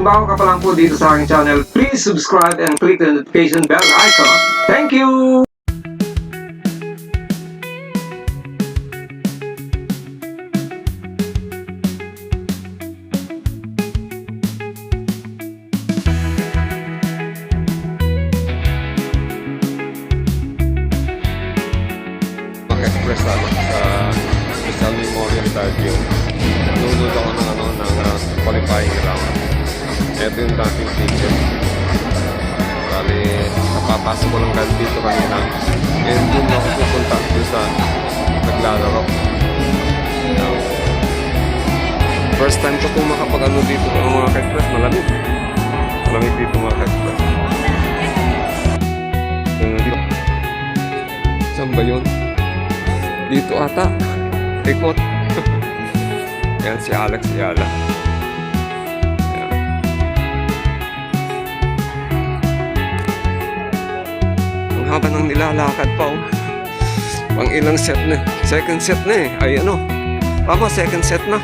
kung bago ka pa lang po dito sa aking channel, please subscribe and click the notification bell icon. Thank you! Express sa Rizal Memorial Stadium. Nunod ako ng qualifying round. Ito yung dating ticket. Bali, napapasok ko lang dito kanina. Ngayon doon ako pupunta doon sa naglalaro. First time ko po makapag-ano dito ng mga ka-express. Malamig. Malamig dito mga ka-express. Saan ba yun? Dito ata. Ikot. Yan si Alex Yala. Yan. Ang haba ng nilalakad pa. Pang ilang set na. Second set na eh. Ay ano. Tama, second set na.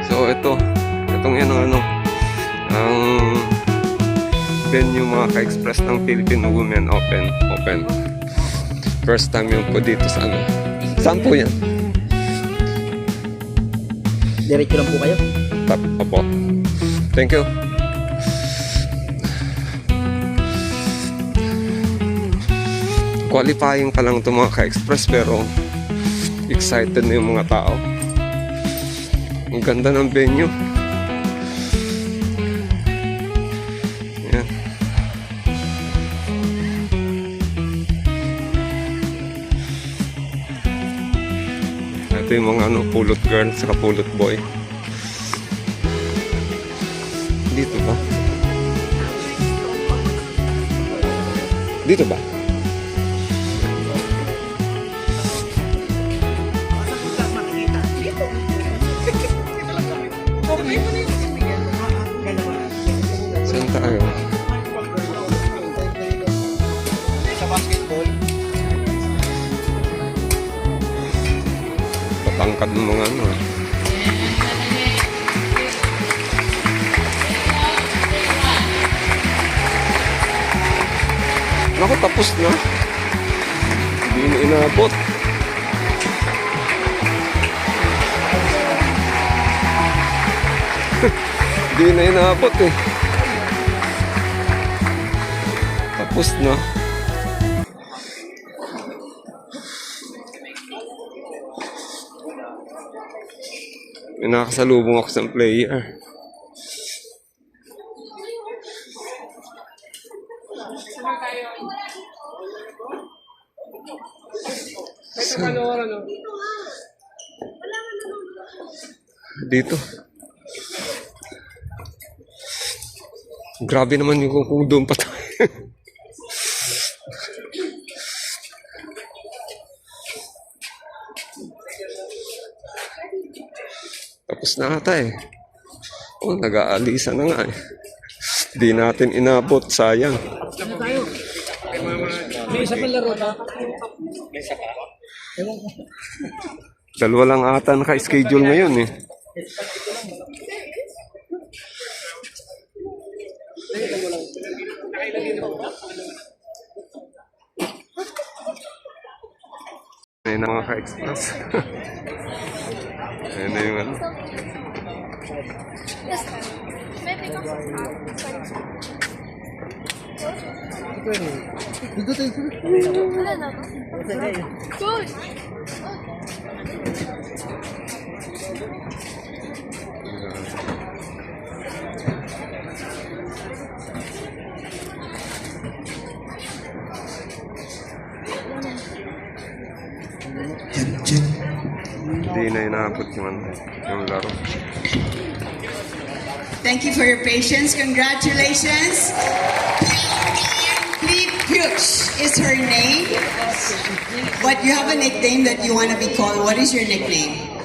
So ito. Itong yan ang ang venue mga ka-express ng Philippine Women Open. First time yun po dito sa ano. Saan po yan? Diretso lang po kayo. Opo. Thank you. Qualifying pa lang ito mga ka-express pero excited na yung mga tao. Ang ganda ng venue. Yan. Ito yung mga pulot girl saka pulot boy. Dito ba? Dito ba? Saan tayo? Sa basketball. Patangkad ng mga ano. Naku, tapos na. Hindi na inabot. Hindi na inabot eh. Tapos na. May nakasalubong ako sa player. Dito. Grabe naman yung kung doon pa tayo. Tapos na ata eh. Oh, nag-aalisa na nga eh. Di natin inabot, sayang. May isa pang laro ba? May isa pa? Ewan ko. Dalawa lang ata naka-schedule ngayon eh. Ayun na mga ka-express. Ayun na yung ano. Dito tayo. Wala na ba? Good! Hindi na inabot yung laro. Thank you for your patience. Congratulations. Please, Pyush is her name. But you have a nickname that you want to be called. What is your nickname?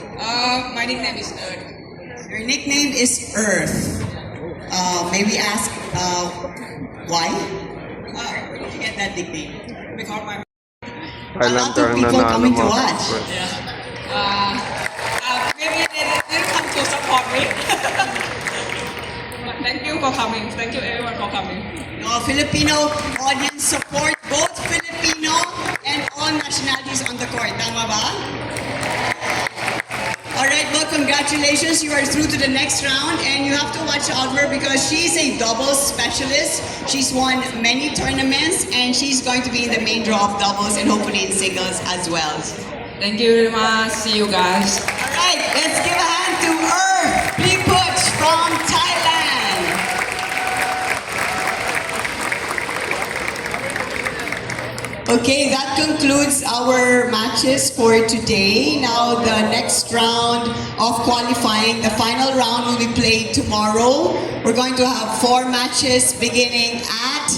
My nickname is Earth. Your nickname is Earth. May we ask why? Where did you get that nickname? Because my A lot of people coming to watch. maybe they didn't come to support me. Thank you for coming. Thank you everyone for coming. Filipino audience support both Filipino and all nationalities on the court. Tama ba? Alright, well, congratulations. You are through to the next round and you have to watch out for her because she's a doubles specialist. She's won many tournaments and she's going to be in the main draw of doubles and hopefully in singles as well. Thank you very much. See you guys. Alright, let's give a hand to Pripuch from Thailand. Okay, that concludes our matches for today. Now the next round of qualifying, the final round will be played tomorrow. We're going to have 4 matches beginning at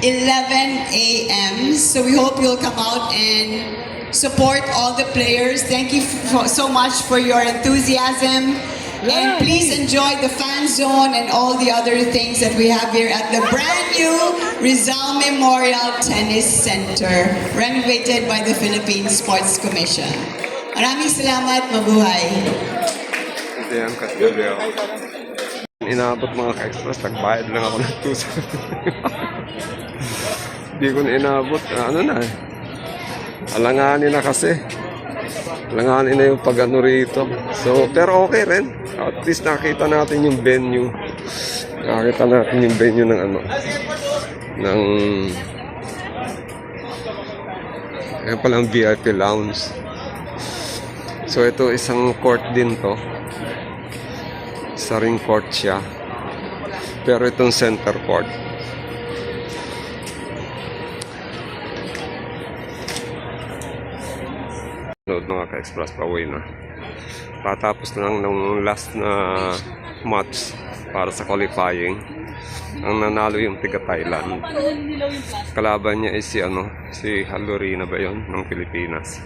11 a.m. So we hope you'll come out and support all the players. Thank you so much for your enthusiasm. And please enjoy the fan zone and all the other things that we have here at the brand new Rizal Memorial Tennis Center, renovated by the Philippine Sports Commission. Maraming salamat, mabuhay. Ito yan, Kastilyo. Inabot mga ka-express, nagbayad lang ako ng tusa. Hindi ko na inabot. Ano na eh. Alanganin na kasi. Alanganin na yung pag-ano rito. So, pero okay rin. At least nakita natin yung venue. Nakita natin yung venue ng ano. Ng... Ayan palang VIP lounge. So, ito isang court din to. Isa ring court siya. Pero itong center court. Nood mga ka-express, pauwi na. Patapos na lang ng last na match para sa qualifying. Ang nanalo yung tiga Thailand. Kalaban niya is si si Halorina ba yun ng Pilipinas.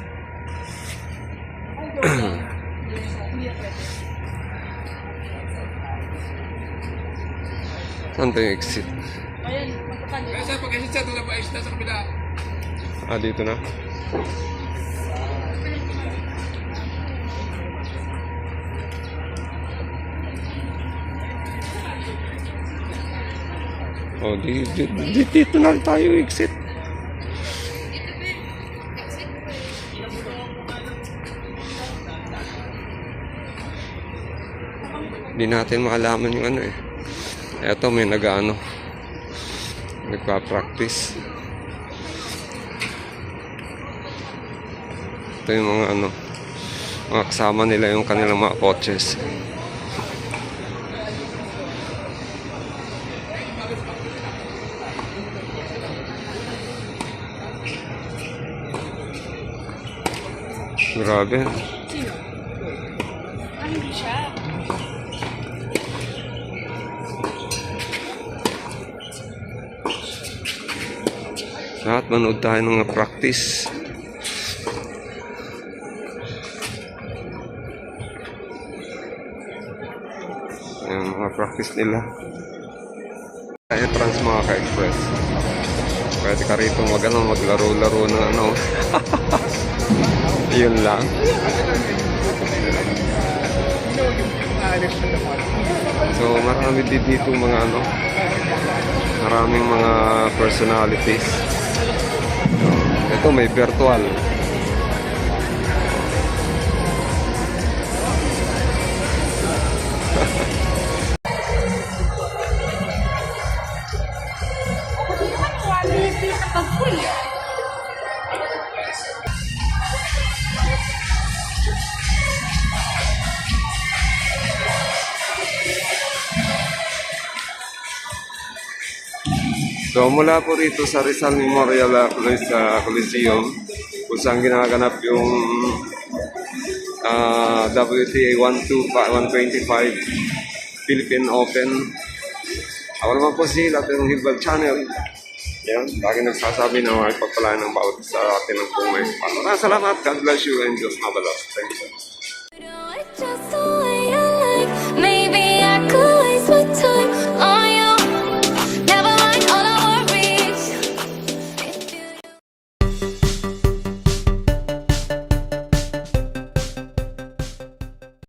Saan tayo exit? Sir, pag-exit siya, doon na pa-exit sa kabila. Ah, dito na. Oh, dito na tayo exit. Hindi natin makalaman yung ano eh. Eto may nagpa-practice. Ito yung mga mga kasama nila yung kanilang mga coaches. Grabe. Sino? Hindi siya. Lahat manood tayo ng mga practice. Ayan, mga practice nila. Entrance mga ka-express. Pwede ka rito maglaro-laro ng Yun lang. So marami dito mga maraming mga personalities. Ito may virtual. So mula po rito sa Rizal Memorial Coliseum kung saan ginaganap yung WTA 125 Philippine Open. Ako naman po si Latino Hilbal Channel. Yan, lagi nagsasabi na may pagpalain ng bawat sa atin ng pumay. Maraming salamat. God bless you and just have a lot. Thank you.